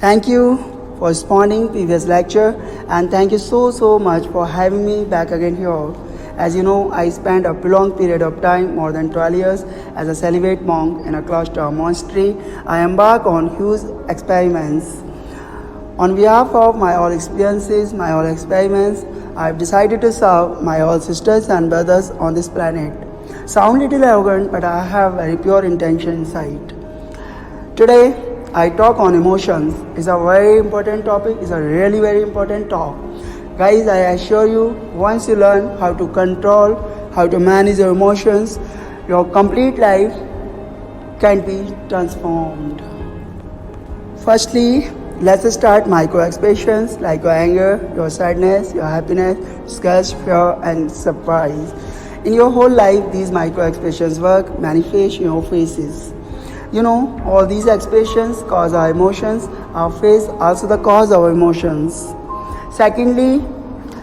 Thank you for responding previous lecture, and thank you so much for having me back again here. As you know, I spent a prolonged period of time, more than 12 years, as a celibate monk in a cloister monastery. I embark on huge experiments. On behalf of my all experiences, my all experiments, I've decided to serve my all sisters and brothers on this planet. Sound little arrogant, but I have very pure intention inside. Today, I talk on emotions. It's a very important topic. It's a really very important talk. Guys, I assure you, once you learn how to control, how to manage your emotions, your complete life can be transformed. Firstly, let's start micro expressions like your anger, your sadness, your happiness, disgust, fear, and surprise. In your whole life, these micro expressions work, manifest in your faces. You know, all these expressions cause our emotions. Our face also the cause of our emotions. Secondly,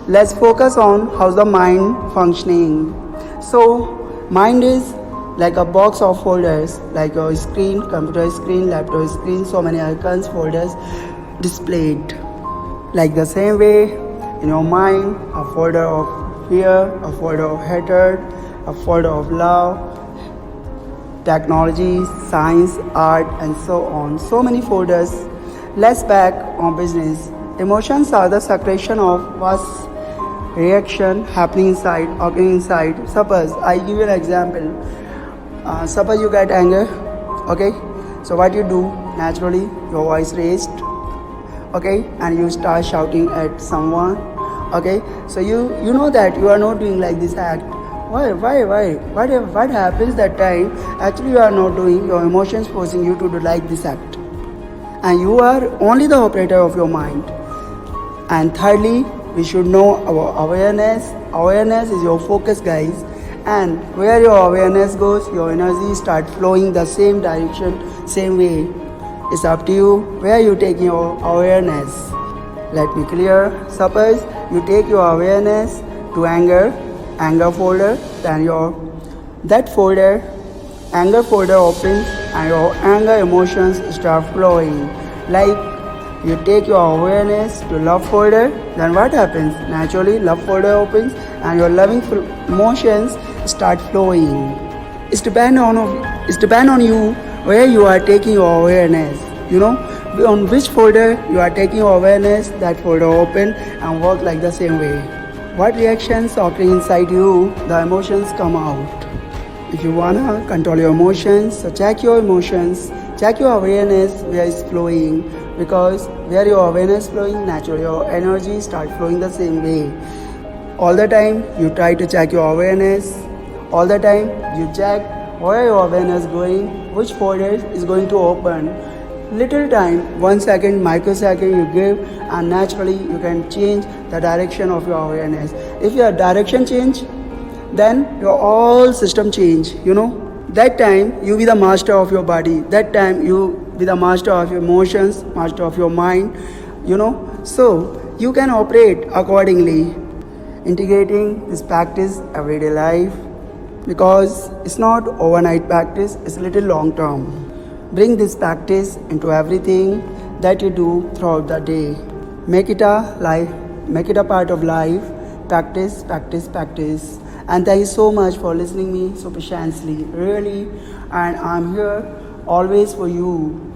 let's focus on how's the mind functioning. So, mind is like a box of folders, like your screen, computer screen, laptop screen, so many icons, folders displayed. Like the same way, in your mind, a folder of fear, a folder of hatred, a folder of love, technology, science, art, and so on. So many folders. Let's back on business. Emotions are the secretion of what's reaction happening inside, occurring inside. Suppose I give you an example. Suppose you get anger, okay? So what you do? Naturally, your voice raised, okay, and you start shouting at someone, okay? So you know that you are not doing like this act. Why? What happens that time? Actually, you are not doing, your emotions forcing you to do like this act. And you are only the operator of your mind. And thirdly, we should know our awareness. Awareness is your focus, guys. And where your awareness goes, your energy start flowing the same direction, same way. It's up to you where you take your awareness. Let me clear. Suppose you take your awareness to anger folder, then that folder, anger folder opens and your anger emotions start flowing. Like you take your awareness to love folder, then what happens? Naturally, love folder opens and your loving emotions start flowing. It's depend on you where you are taking your awareness. You know, on which folder you are taking your awareness, that folder open and work like the same way. What reactions occurring inside you, the emotions come out. If you wanna control your emotions, so check your emotions, check your awareness where it's flowing, because where your awareness flowing, naturally your energy start flowing the same way. All the time you try to check your awareness, all the time you check where your awareness going, which folder is going to open. Little time, 1 second, microsecond you give, and naturally you can change the direction of your awareness. If your direction change, then your all system change, you know. That time you be the master of your body. That time you be the master of your emotions, master of your mind, you know. So you can operate accordingly. Integrating this practice everyday life, because it's not overnight practice, it's a little long term. Bring this practice into everything that you do throughout the day. Make it a part of life. Practice. And thank you so much for listening me so patiently, really. And I'm here always for you.